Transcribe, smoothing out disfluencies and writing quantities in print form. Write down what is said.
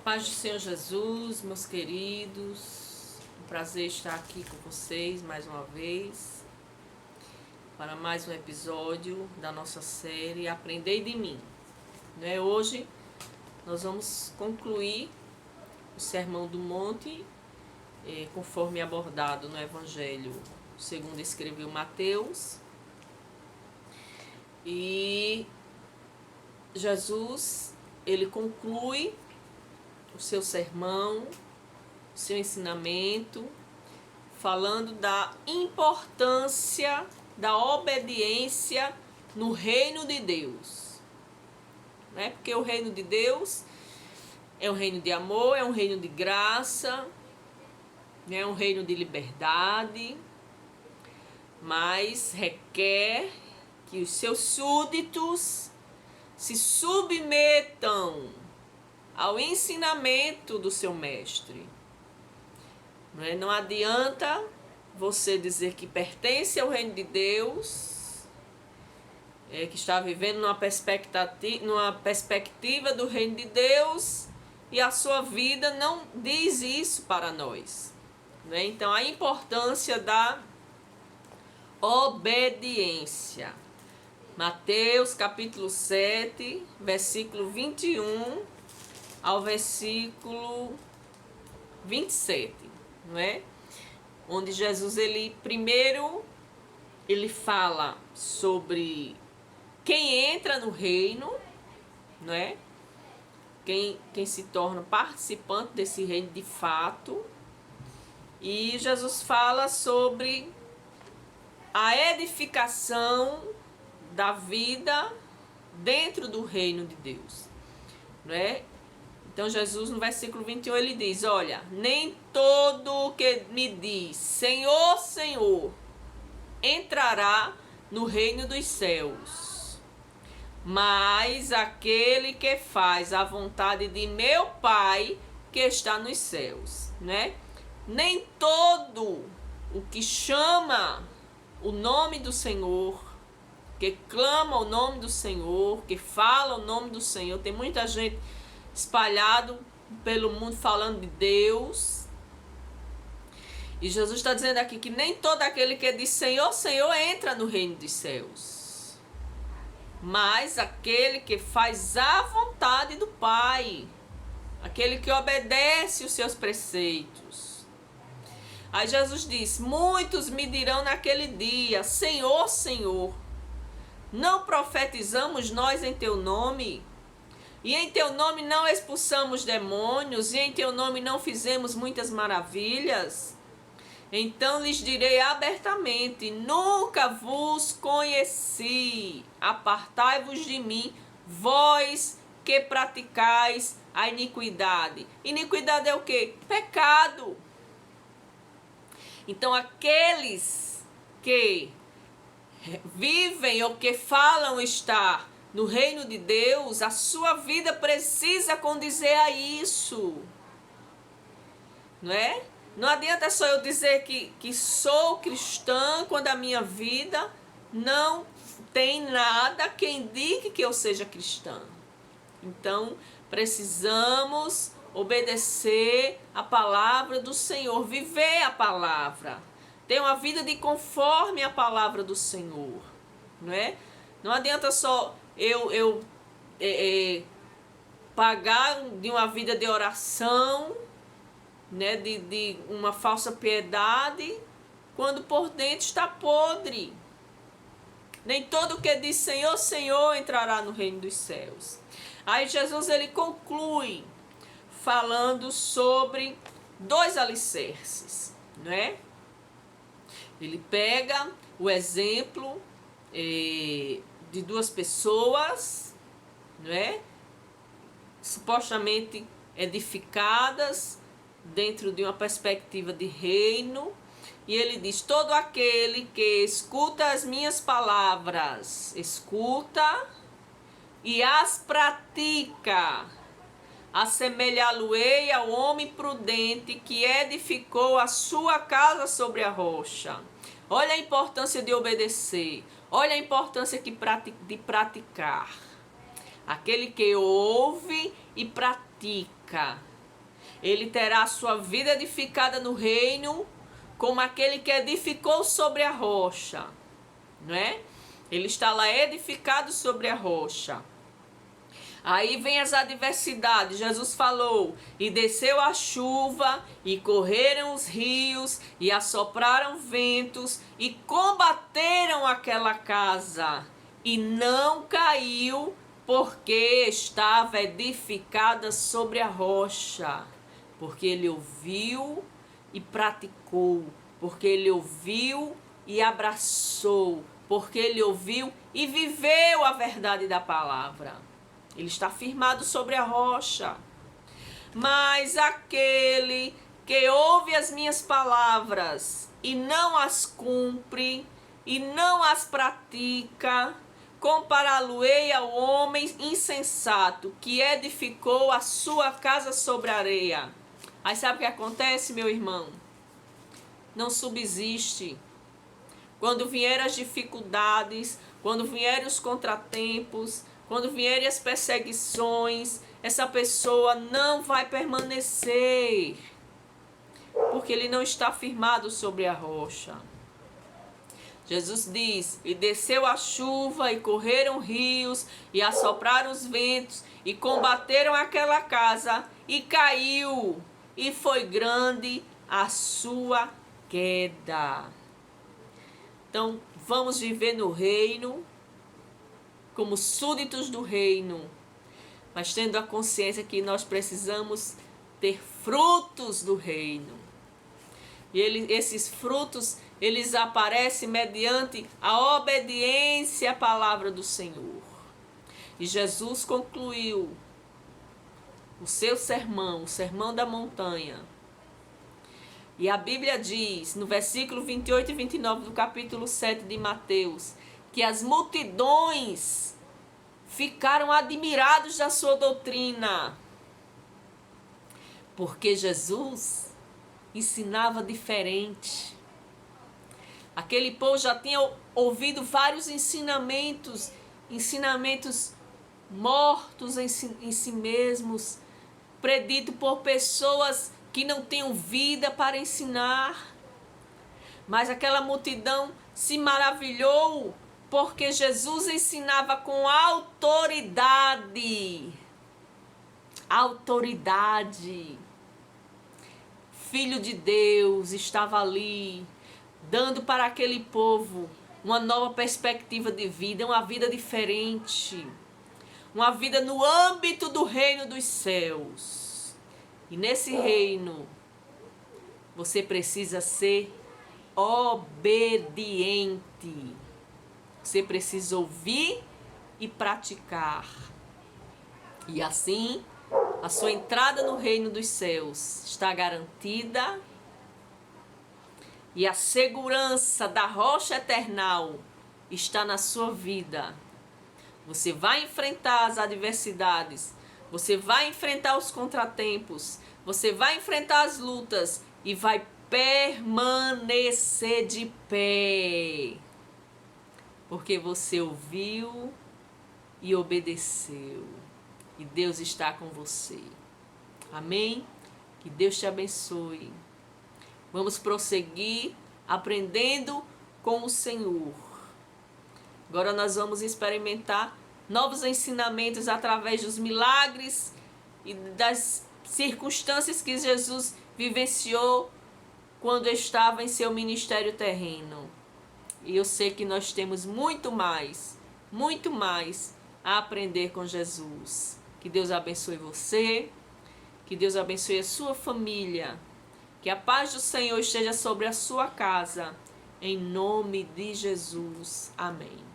Paz do Senhor Jesus, meus queridos, um prazer estar aqui com vocês mais uma vez para mais um episódio da nossa série Aprendei de mim. Hoje nós vamos concluir o Sermão do Monte, conforme abordado no Evangelho segundo escreveu Mateus. E Jesus, ele conclui o seu sermão, o seu ensinamento, falando da importância da obediência no reino de Deus. Porque o reino de Deus é um reino de amor, é um reino de graça, é um reino de liberdade, mas requer que os seus súditos se submetam ao ensinamento do seu mestre. Não adianta você dizer que pertence ao reino de Deus, que está vivendo numa perspectiva do reino de Deus, e a sua vida não diz isso para nós. Então, a importância da obediência. Mateus capítulo 7, versículo 21 ao versículo 27, onde Jesus, ele fala sobre quem entra no reino, quem se torna participante desse reino de fato, e Jesus fala sobre a edificação da vida dentro do reino de Deus, Então Jesus, no versículo 21, ele diz: olha, nem todo que me diz Senhor, Senhor, entrará no reino dos céus, mas aquele que faz a vontade de meu Pai que está nos céus, Nem todo o que chama o nome do Senhor, que clama o nome do Senhor, que fala o nome do Senhor, tem muita gente espalhado pelo mundo falando de Deus, e Jesus está dizendo aqui que nem todo aquele que diz Senhor, Senhor entra no reino dos céus, mas aquele que faz a vontade do Pai, aquele que obedece os seus preceitos. Aí Jesus diz: muitos me dirão naquele dia, Senhor, Senhor, não profetizamos nós em teu nome? E em teu nome não expulsamos demônios, e em teu nome não fizemos muitas maravilhas? Então lhes direi abertamente: nunca vos conheci, apartai-vos de mim, vós que praticais a iniquidade. Iniquidade é o quê? Pecado. Então aqueles que vivem ou que falam estar no reino de Deus, a sua vida precisa condizer a isso, Não adianta só eu dizer que sou cristã quando a minha vida não tem nada que indique que eu seja cristã. Então, precisamos obedecer a palavra do Senhor, viver a palavra, ter uma vida de conforme a palavra do Senhor, Não adianta só eu pagar de uma vida de oração, de uma falsa piedade, quando por dentro está podre. Nem todo que diz Senhor, Senhor entrará no reino dos céus. Aí Jesus, ele conclui falando sobre dois alicerces, Ele pega o exemplo de duas pessoas, supostamente edificadas dentro de uma perspectiva de reino, e ele diz: todo aquele que escuta as minhas palavras, escuta e as pratica, assemelhá-lo-ei ao homem prudente que edificou a sua casa sobre a rocha. Olha a importância de obedecer. Olha a importância de praticar. Aquele que ouve e pratica. ele terá a sua vida edificada no reino, como aquele que edificou sobre a rocha, não é? Ele está lá edificado sobre a rocha. Aí vem as adversidades. Jesus falou: e desceu a chuva, e correram os rios, e assopraram ventos, e combateram aquela casa, e não caiu, porque estava edificada sobre a rocha. Porque ele ouviu e praticou, porque ele ouviu e abraçou, porque ele ouviu e viveu a verdade da palavra. Ele está firmado sobre a rocha. Mas aquele que ouve as minhas palavras e não as cumpre e não as pratica, compará-lo-ei ao homem insensato que edificou a sua casa sobre a areia. Aí sabe o que acontece, meu irmão? Não subsiste. Quando vierem as dificuldades, quando vierem os contratempos, quando vierem as perseguições, essa pessoa não vai permanecer, porque ele não está firmado sobre a rocha. Jesus diz: e desceu a chuva, e correram rios, e assopraram os ventos, e combateram aquela casa, e caiu, e foi grande a sua queda. Então, vamos viver no reino, como súditos do reino, mas tendo a consciência que nós precisamos ter frutos do reino. E esses frutos, eles aparecem mediante a obediência à palavra do Senhor. E Jesus concluiu o seu sermão, o sermão da montanha. E a Bíblia diz, no versículo 28 e 29 do capítulo 7 de Mateus, que as multidões ficaram admirados da sua doutrina, porque Jesus ensinava diferente. Aquele povo já tinha ouvido vários ensinamentos mortos em si mesmos, predito por pessoas que não tinham vida para ensinar. Mas aquela multidão se maravilhou porque Jesus ensinava com autoridade. Autoridade. Filho de Deus estava ali, dando para aquele povo uma nova perspectiva de vida, uma vida diferente. Uma vida no âmbito do reino dos céus. E nesse reino, você precisa ser obediente. Você precisa ouvir e praticar. E assim, a sua entrada no reino dos céus está garantida. E a segurança da rocha eternal está na sua vida. Você vai enfrentar as adversidades. Você vai enfrentar os contratempos. Você vai enfrentar as lutas. E vai permanecer de pé. Porque você ouviu e obedeceu. E Deus está com você. Amém? Que Deus te abençoe. Vamos prosseguir aprendendo com o Senhor. Agora nós vamos experimentar novos ensinamentos através dos milagres e das circunstâncias que Jesus vivenciou quando estava em seu ministério terreno. E eu sei que nós temos muito mais a aprender com Jesus. Que Deus abençoe você, que Deus abençoe a sua família, que a paz do Senhor esteja sobre a sua casa, em nome de Jesus. Amém.